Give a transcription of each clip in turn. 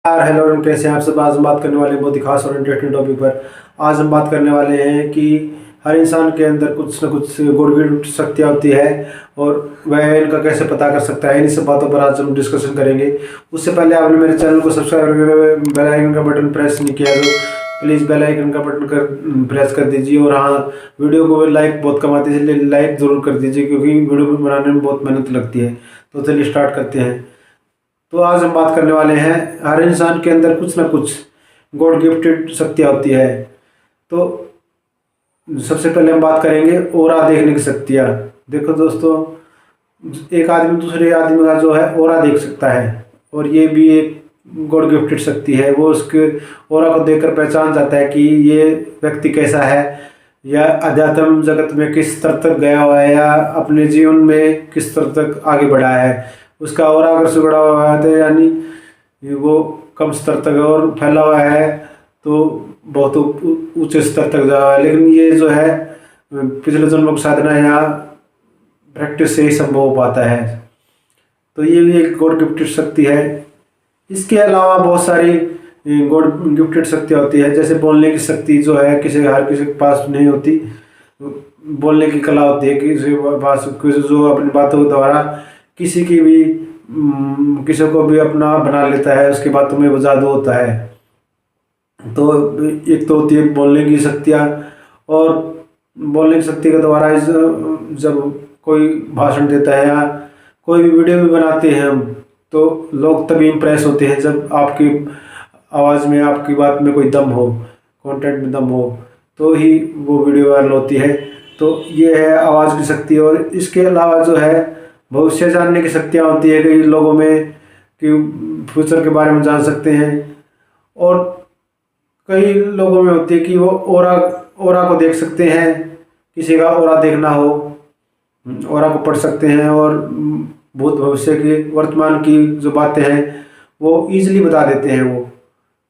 यार hello and कैसे हैं आप सब। आज हम बात करने वाले हैं बहुत ही खास और इंटरेस्टिंग टॉपिक पर। आज हम बात करने वाले हैं कि हर इंसान के अंदर कुछ न कुछ गॉड शक्तियाँ होती है और वह इनका कैसे पता कर सकता है। इन्हीं सब बातों पर आज हम डिस्कशन करेंगे। उससे पहले आपने मेरे चैनल को सब्सक्राइब करके बेल आइकन का बटन प्रेस नहीं किया तो प्लीज़ बेल आइकन का बटन प्रेस कर दीजिए। और हाँ, वीडियो को लाइक बहुत कम आती है इसलिए लाइक ज़रूर कर दीजिए क्योंकि वीडियो बनाने में बहुत मेहनत लगती है। तो चलिए स्टार्ट करते हैं। तो आज हम बात करने वाले हैं हर इंसान के अंदर कुछ ना कुछ गॉड गिफ्टेड शक्तियाँ होती है। तो सबसे पहले हम बात करेंगे ओरा देखने की शक्तियाँ। देखो दोस्तों, एक आदमी दूसरे आदमी का जो है ओरा देख सकता है और ये भी एक गॉड गिफ्टेड शक्ति है। वो उसके ओरा को देखकर पहचान जाता है कि ये व्यक्ति कैसा है या अध्यात्म जगत में किस स्तर तक गया हुआ है या अपने जीवन में किस स्तर तक आगे बढ़ा है। उसका ओरा अगर सुगड़ा हुआ है तो यानी वो कम स्तर तक और फैला हुआ है तो बहुत ऊंचे स्तर तक जा रहा है। लेकिन ये जो है पिछले जन्मों की साधना या प्रैक्टिस से ही संभव हो पाता है। तो ये भी एक गॉड गिफ्टेड शक्ति है। इसके अलावा बहुत सारी गॉड गिफ्टेड शक्तियाँ होती है, जैसे बोलने की शक्ति जो है हर किसी के पास नहीं होती। बोलने की कला होती है किसी के पास, जो अपनी बातों के द्वारा किसी को भी अपना बना लेता है, उसकी बातों में वो जादू होता है। तो एक तो होती है बोलने की शक्तियाँ, और बोलने की शक्ति के द्वारा जब कोई भाषण देता है या कोई भी वीडियो भी बनाते हैं हम, तो लोग तभी इम्प्रेस होते हैं जब आपकी आवाज़ में, आपकी बात में कोई दम हो, कंटेंट में दम हो, तो ही वो वीडियो वायरल होती है। तो ये है आवाज़ की शक्ति। और इसके अलावा जो है भविष्य जानने की शक्तियाँ होती है कई लोगों में कि फ्यूचर के बारे में जान सकते हैं। और कई लोगों में होती है कि वो ओरा को देख सकते हैं। किसी का ओरा देखना हो, ओरा को पढ़ सकते हैं और भूत भविष्य की वर्तमान की जो बातें हैं वो ईजिली बता देते हैं वो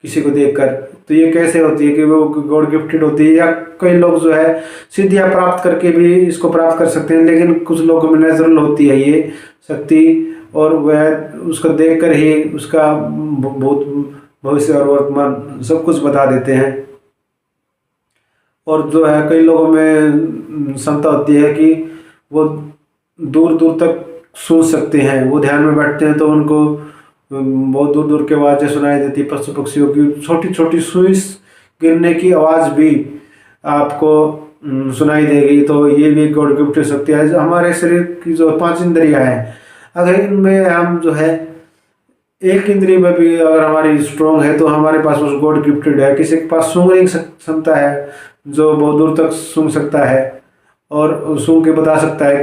किसी को देखकर। तो ये कैसे होती है कि वो गॉड गिफ्टेड होती है। या कई लोग जो है सिद्धियाँ प्राप्त करके भी इसको प्राप्त कर सकते हैं, लेकिन कुछ लोगों में नेचुरल होती है ये शक्ति और वह उसको देखकर ही उसका बहुत भविष्य और वर्तमान सब कुछ बता देते हैं। और जो है कई लोगों में क्षमता होती है कि वो दूर दूर तक सुन सकते हैं। वो ध्यान में बैठते हैं तो उनको बहुत दूर दूर की आवाज़ें सुनाई देती, पशु पक्षियों की छोटी छोटी सुई गिरने की आवाज़ भी आपको सुनाई देगी। तो ये भी एक गॉड गिफ्टेड शक्ति है। हमारे शरीर की जो 5 इंद्रियां हैं, अगर इनमें हम जो है एक इंद्रिय में भी अगर हमारी स्ट्रॉन्ग है तो हमारे पास उस गॉड गिफ्टेड है। किसी के पास सूंघने की क्षमता है जो बहुत दूर तक सूंघ सकता है और सूंघ के बता सकता है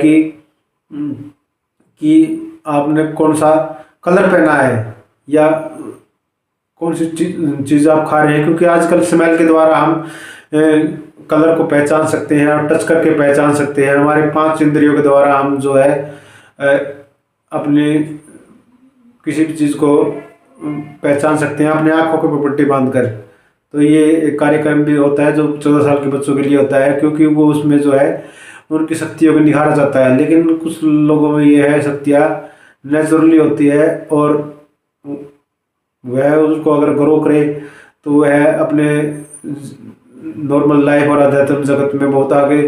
कि आपने कौन सा कलर पहना है या कौन सी चीज़ आप खा रहे हैं, क्योंकि आजकल स्मेल के द्वारा हम कलर को पहचान सकते हैं और टच करके पहचान सकते हैं। हमारे 5 इंद्रियों के द्वारा हम जो है अपने किसी भी चीज़ को पहचान सकते हैं अपने आँखों के ऊपर पट्टी बांध कर। तो ये एक कार्यक्रम भी होता है जो 14 साल के बच्चों के लिए होता है, क्योंकि वो उसमें जो है उनकी शक्तियों को निखारा जाता है। लेकिन कुछ लोगों में ये है शक्तियाँ नेचुरली होती है और वह उसको अगर ग्रो करे तो वह अपने नॉर्मल लाइफ और अध्यात्म जगत में बहुत आगे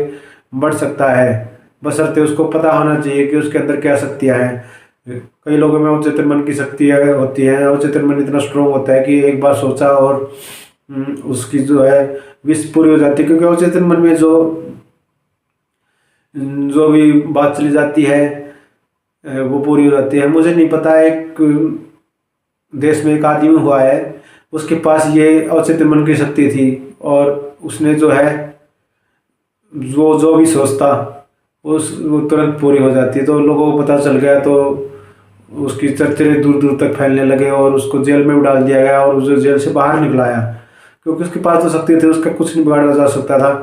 बढ़ सकता है, बशर्ते उसको पता होना चाहिए कि उसके अंदर क्या शक्तियाँ हैं। कई लोगों में अवचेतन मन की शक्तियाँ होती हैं। अवचेतन मन इतना स्ट्रॉन्ग होता है कि एक बार सोचा और उसकी जो है विश पूरी हो जाती है, क्योंकि अवचेतन मन में जो भी बात चली जाती है वो पूरी हो जाती है। मुझे नहीं पता, एक देश में एक आदमी हुआ है, उसके पास ये अवचेतन मन की शक्ति थी और उसने जो है जो भी सोचता वो तुरंत पूरी हो जाती। तो लोगों को पता चल गया तो उसकी चर्चे दूर दूर तक फैलने लगे और उसको जेल में भी डाल दिया गया और उसे जेल से बाहर निकलाया, क्योंकि उसके पास तो शक्ति थी, उसका कुछ नहीं बिगाड़ा जा सकता था।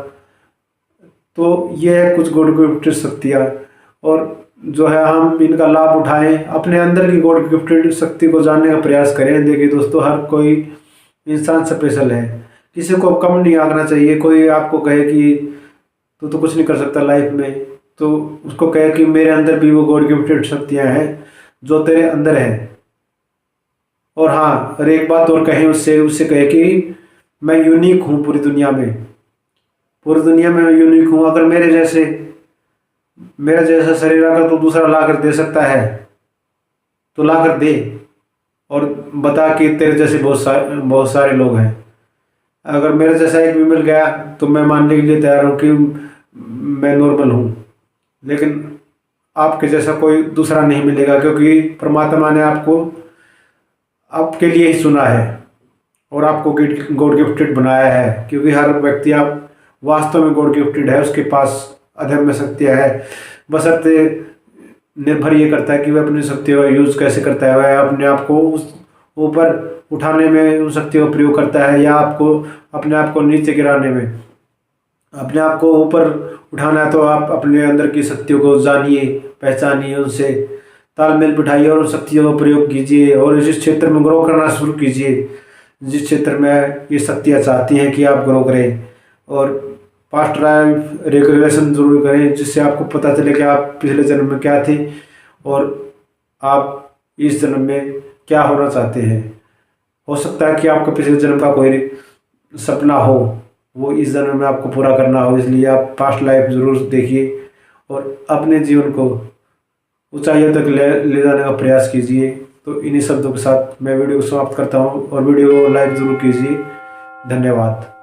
तो ये है कुछ गॉड गिफ्टेड शक्तियाँ, और जो है हम इनका लाभ उठाएं, अपने अंदर की गॉड गिफ्टेड शक्ति को जानने का प्रयास करें। देखिए दोस्तों, हर कोई इंसान स्पेशल है, किसी को कम नहीं आंकना चाहिए। कोई आपको कहे कि तू तो कुछ नहीं कर सकता लाइफ में, तो उसको कहे कि मेरे अंदर भी वो गॉड गिफ्टेड शक्तियाँ हैं जो तेरे अंदर है। और हाँ, और एक बात और कहें उससे उससे कहे कि मैं यूनिक हूँ पूरी दुनिया में, पूरी दुनिया में मैं यूनिक हूँ। अगर मेरा जैसा शरीर अगर तो दूसरा ला कर दे सकता है तो ला कर दे, और बता कि तेरे जैसे बहुत सारे लोग हैं। अगर मेरे जैसा एक भी मिल गया तो मैं मानने के लिए तैयार हूँ कि मैं नॉर्मल हूँ, लेकिन आपके जैसा कोई दूसरा नहीं मिलेगा, क्योंकि परमात्मा ने आपको आपके लिए ही चुना है और आपको गॉड गिफ्टेड बनाया है। क्योंकि हर व्यक्ति आप वास्तव में गॉड गिफ्टेड है, उसके पास अदम्य शक्तियाँ है। बशर्ते निर्भर ये करता है कि वह अपनी शक्तियों का यूज़ कैसे करता है, वह अपने आप को उस ऊपर उठाने में उन शक्तियों का प्रयोग करता है, या आपको अपने आप को नीचे गिराने में। अपने आप को ऊपर उठाना है तो आप अपने अंदर की शक्तियों को जानिए, पहचानिए, उनसे तालमेल बिठाइए और उन शक्तियों का प्रयोग कीजिए, और इस क्षेत्र में ग्रो करना शुरू कीजिए जिस क्षेत्र में ये शक्तियाँ चाहती हैं कि आप ग्रो करें। और पास्ट लाइफ रिग्रेशन जरूर करें, जिससे आपको पता चले कि आप पिछले जन्म में क्या थे और आप इस जन्म में क्या होना चाहते हैं। हो सकता है कि आपका पिछले जन्म का कोई सपना हो, वो इस जन्म में आपको पूरा करना हो, इसलिए आप पास्ट लाइफ ज़रूर देखिए और अपने जीवन को ऊंचाइयों तक ले जाने का प्रयास कीजिए। तो इन्हीं शब्दों के साथ मैं वीडियो को समाप्त करता हूँ, और वीडियो को लाइक ज़रूर कीजिए। धन्यवाद।